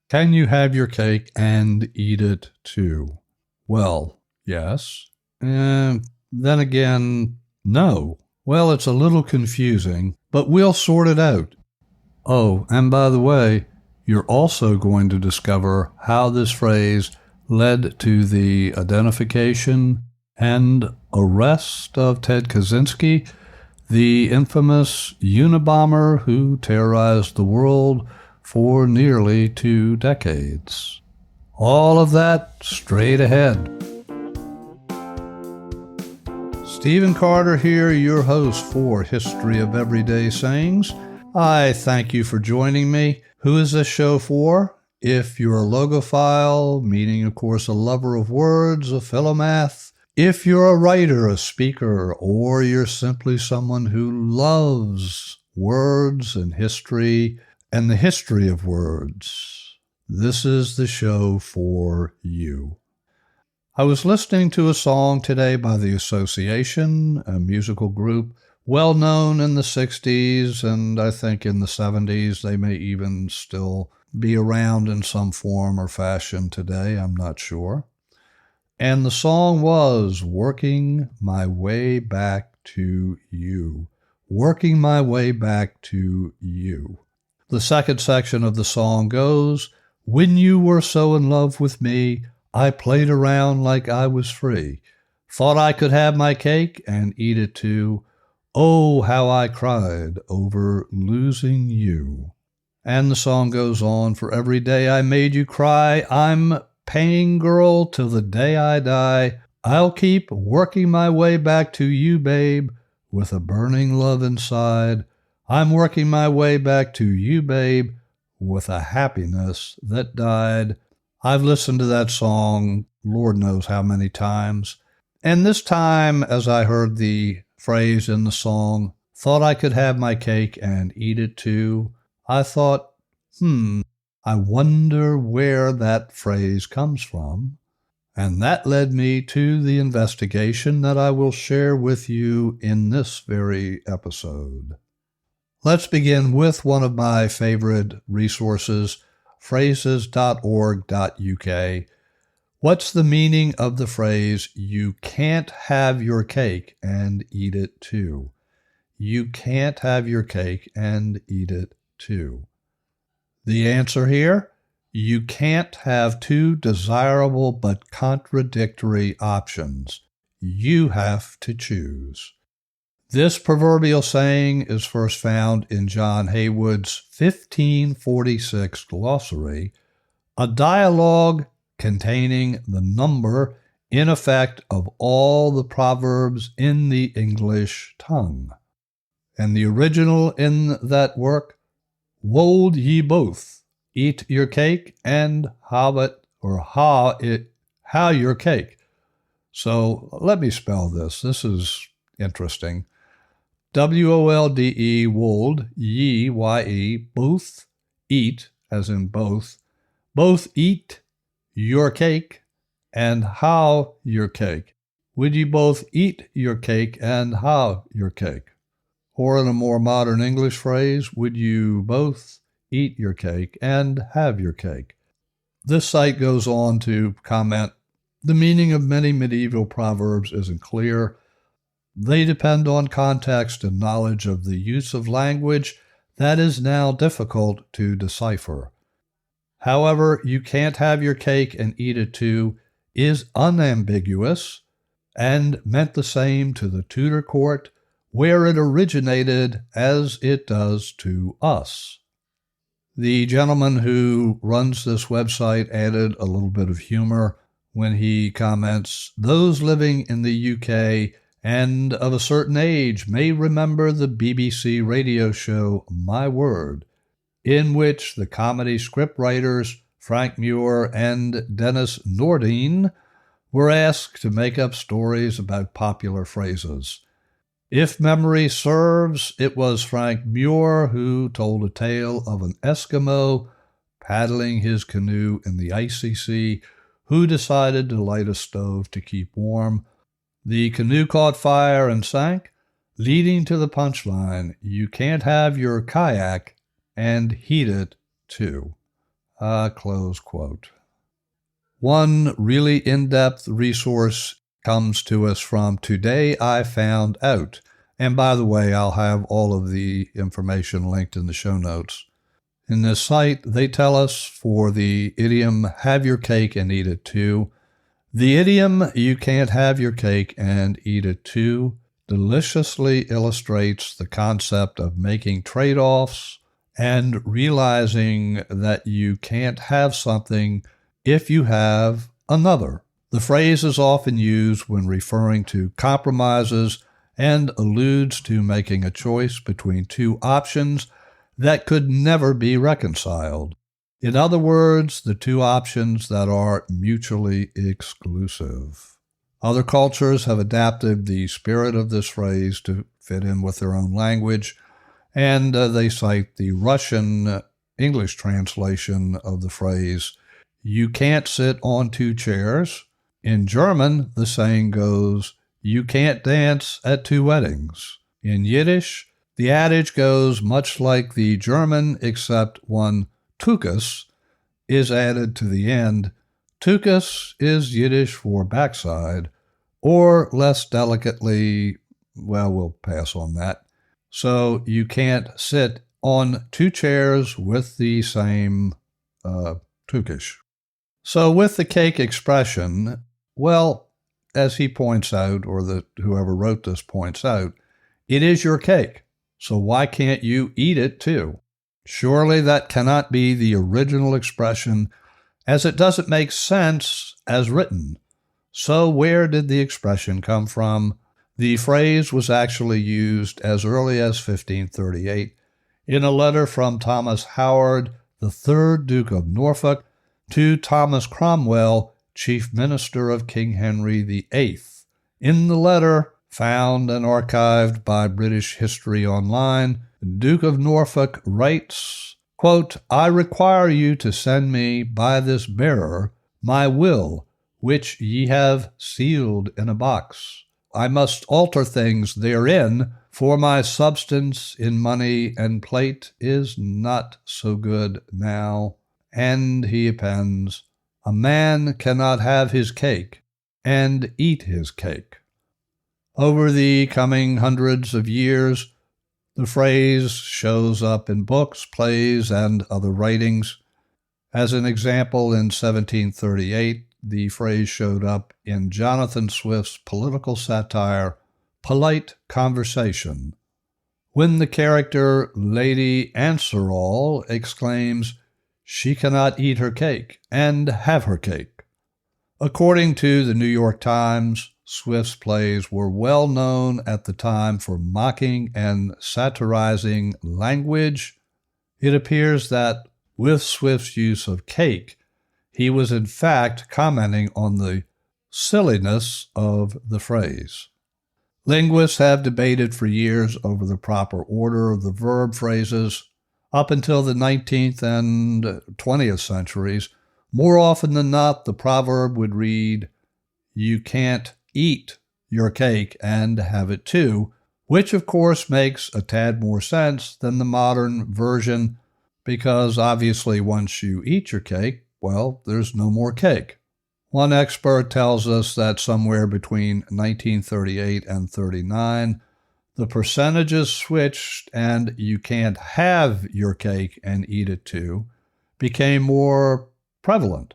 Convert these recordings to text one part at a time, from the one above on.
Can you have your cake and eat it too? Well, yes. And then again, no. Well, it's a little confusing, but we'll sort it out. Oh, and by the way, you're also going to discover how this phrase led to the identification and arrest of Ted Kaczynski, the infamous Unabomber who terrorized the world for nearly 2 decades. All of that straight ahead. Stephen Carter here, your host for History of Everyday Sayings. I thank you for joining me. Who is this show for? If you're a logophile, meaning, of course, a lover of words, a philomath, if you're a writer, a speaker, or you're simply someone who loves words and history and the history of words, this is the show for you. I was listening to a song today by The Association, a musical group well known in the 60s, and I think in the 70s. They may even still be around in some form or fashion today, I'm not sure. And the song was Working My Way Back to You. Working My Way Back to You. The second section of the song goes, when you were so in love with me, I played around like I was free. Thought I could have my cake and eat it too. Oh, how I cried over losing you. And the song goes on, for every day I made you cry, I'm paying girl till the day I die. I'll keep working my way back to you, babe, with a burning love inside. I'm working my way back to you, babe, with a happiness that died. I've listened to that song Lord knows how many times. And this time, as I heard the phrase in the song, thought I could have my cake and eat it too, I thought, I wonder where that phrase comes from. And that led me to the investigation that I will share with you in this very episode. Let's begin with one of my favorite resources, phrases.org.uk. What's the meaning of the phrase, you can't have your cake and eat it too? You can't have your cake and eat it too. The answer here, you can't have two desirable but contradictory options. You have to choose. This proverbial saying is first found in John Haywood's 1546 glossary, a dialogue containing the number, in effect, of all the proverbs in the English tongue. And the original in that work, wold ye both, eat your cake and how your cake. So let me spell this. This is interesting. W-O-L-D-E, wold, ye, Y-E, both, eat, as in both eat your cake and how your cake. Would you both eat your cake and how your cake? Or in a more modern English phrase, would you both eat your cake and have your cake? This site goes on to comment, the meaning of many medieval proverbs isn't clear. They depend on context and knowledge of the use of language that is now difficult to decipher. However, you can't have your cake and eat it too is unambiguous and meant the same to the Tudor court, where it originated as it does to us. The gentleman who runs this website added a little bit of humor when he comments, those living in the UK and of a certain age may remember the BBC radio show My Word, in which the comedy scriptwriters Frank Muir and Dennis Nordine were asked to make up stories about popular phrases. If memory serves, it was Frank Muir who told a tale of an Eskimo paddling his canoe in the icy sea who decided to light a stove to keep warm. The canoe caught fire and sank, leading to the punchline, you can't have your kayak and heat it too. Close quote. One really in-depth resource comes to us from Today I Found Out. And by the way, I'll have all of the information linked in the show notes. In this site, they tell us for the idiom, have your cake and eat it too. The idiom, you can't have your cake and eat it too, deliciously illustrates the concept of making trade-offs and realizing that you can't have something if you have another. The phrase is often used when referring to compromises and alludes to making a choice between two options that could never be reconciled. In other words, the two options that are mutually exclusive. Other cultures have adapted the spirit of this phrase to fit in with their own language, and they cite the Russian English translation of the phrase, you can't sit on two chairs. In German, the saying goes, you can't dance at two weddings. In Yiddish, the adage goes much like the German, except one tukas is added to the end. Tukas is Yiddish for backside, or less delicately, well, we'll pass on that. So you can't sit on two chairs with the same tukish. So with the cake expression, well, as he points out, or whoever wrote this points out, it is your cake, so why can't you eat it too? Surely that cannot be the original expression, as it doesn't make sense as written. So where did the expression come from? The phrase was actually used as early as 1538 in a letter from Thomas Howard, the 3rd Duke of Norfolk, to Thomas Cromwell, Chief Minister of King Henry VIII. In the letter, found and archived by British History Online, the Duke of Norfolk writes, quote, I require you to send me by this bearer my will, which ye have sealed in a box. I must alter things therein, for my substance in money and plate is not so good now. And he appends, a man cannot have his cake and eat his cake. Over the coming hundreds of years, the phrase shows up in books, plays, and other writings. As an example, in 1738, the phrase showed up in Jonathan Swift's political satire, Polite Conversation, when the character Lady Answerall exclaims, she cannot eat her cake and have her cake. According to the New York Times, Swift's plays were well known at the time for mocking and satirizing language. It appears that with Swift's use of cake, he was in fact commenting on the silliness of the phrase. Linguists have debated for years over the proper order of the verb phrases. Up until the 19th and 20th centuries, more often than not, the proverb would read, you can't eat your cake and have it too, which of course makes a tad more sense than the modern version, because obviously once you eat your cake, well, there's no more cake. One expert tells us that somewhere between 1938 and 39, the percentages switched and you can't have your cake and eat it too became more prevalent.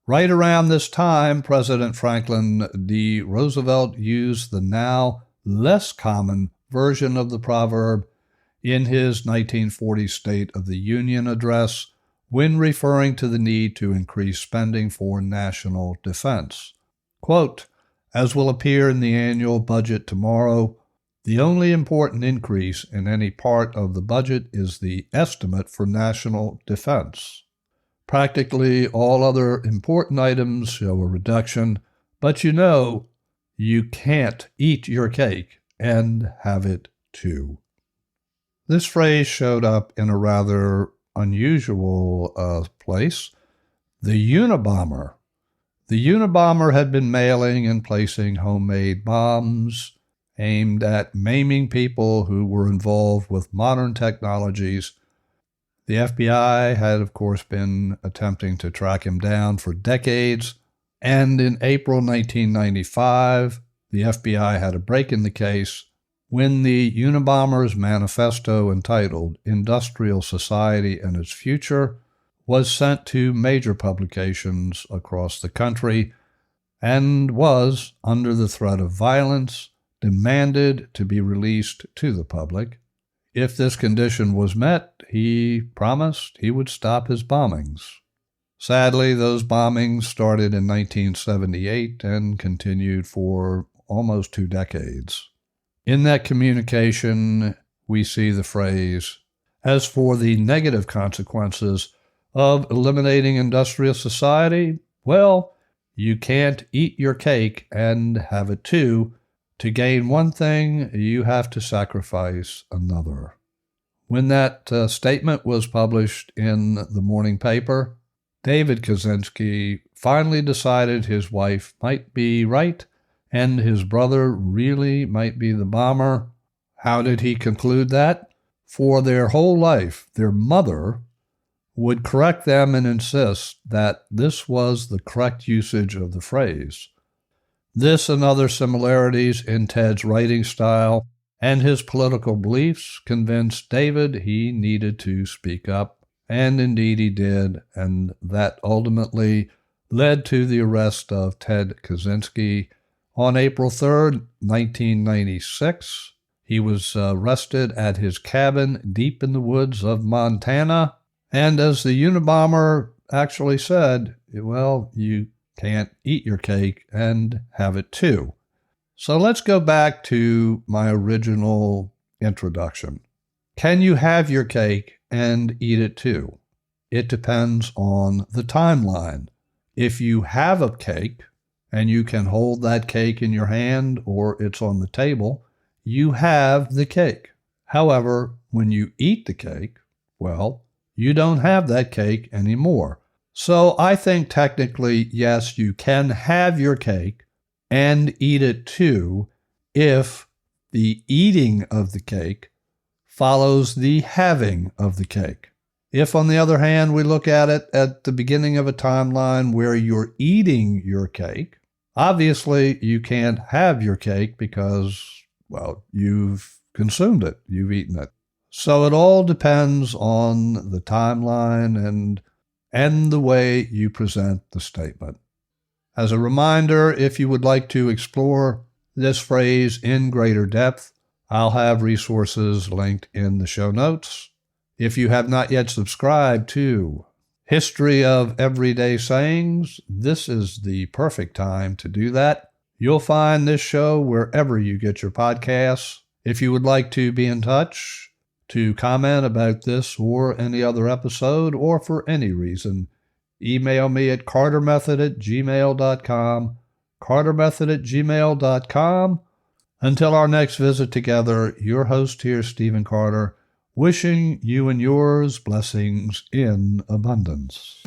Right around this time, President Franklin D. Roosevelt used the now less common version of the proverb in his 1940 State of the Union address when referring to the need to increase spending for national defense. Quote, as will appear in the annual budget tomorrow, the only important increase in any part of the budget is the estimate for national defense. Practically all other important items show a reduction, but you can't eat your cake and have it too. This phrase showed up in a rather unusual place, the Unabomber. The Unabomber had been mailing and placing homemade bombs aimed at maiming people who were involved with modern technologies. The FBI had, of course, been attempting to track him down for decades, and in April 1995, the FBI had a break in the case when the Unabomber's manifesto entitled Industrial Society and Its Future was sent to major publications across the country and was, under the threat of violence, demanded to be released to the public. If this condition was met, he promised he would stop his bombings. Sadly, those bombings started in 1978 and continued for almost 2 decades. In that communication, we see the phrase, "As for the negative consequences of eliminating industrial society, well, you can't eat your cake and have it too. To gain one thing, you have to sacrifice another." When that statement was published in the morning paper, David Kaczynski finally decided his wife might be right and his brother really might be the bomber. How did he conclude that? For their whole life, their mother would correct them and insist that this was the correct usage of the phrase. This and other similarities in Ted's writing style and his political beliefs convinced David he needed to speak up, and indeed he did, and that ultimately led to the arrest of Ted Kaczynski on April 3rd, 1996. He was arrested at his cabin deep in the woods of Montana, and as the Unabomber actually said, well, you can't eat your cake and have it too. So let's go back to my original introduction. Can you have your cake and eat it too? It depends on the timeline. If you have a cake and you can hold that cake in your hand or it's on the table, you have the cake. However, when you eat the cake, well, you don't have that cake anymore. So I think technically, yes, you can have your cake and eat it too if the eating of the cake follows the having of the cake. If, on the other hand, we look at it at the beginning of a timeline where you're eating your cake, obviously you can't have your cake because, well, you've consumed it, you've eaten it. So it all depends on the timeline and the way you present the statement. As a reminder, if you would like to explore this phrase in greater depth, I'll have resources linked in the show notes. If you have not yet subscribed to History of Everyday Sayings, this is the perfect time to do that. You'll find this show wherever you get your podcasts. If you would like to be in touch, to comment about this or any other episode, or for any reason, email me at cartermethod@gmail.com, cartermethod@gmail.com. Until our next visit together, your host here, Stephen Carter, wishing you and yours blessings in abundance.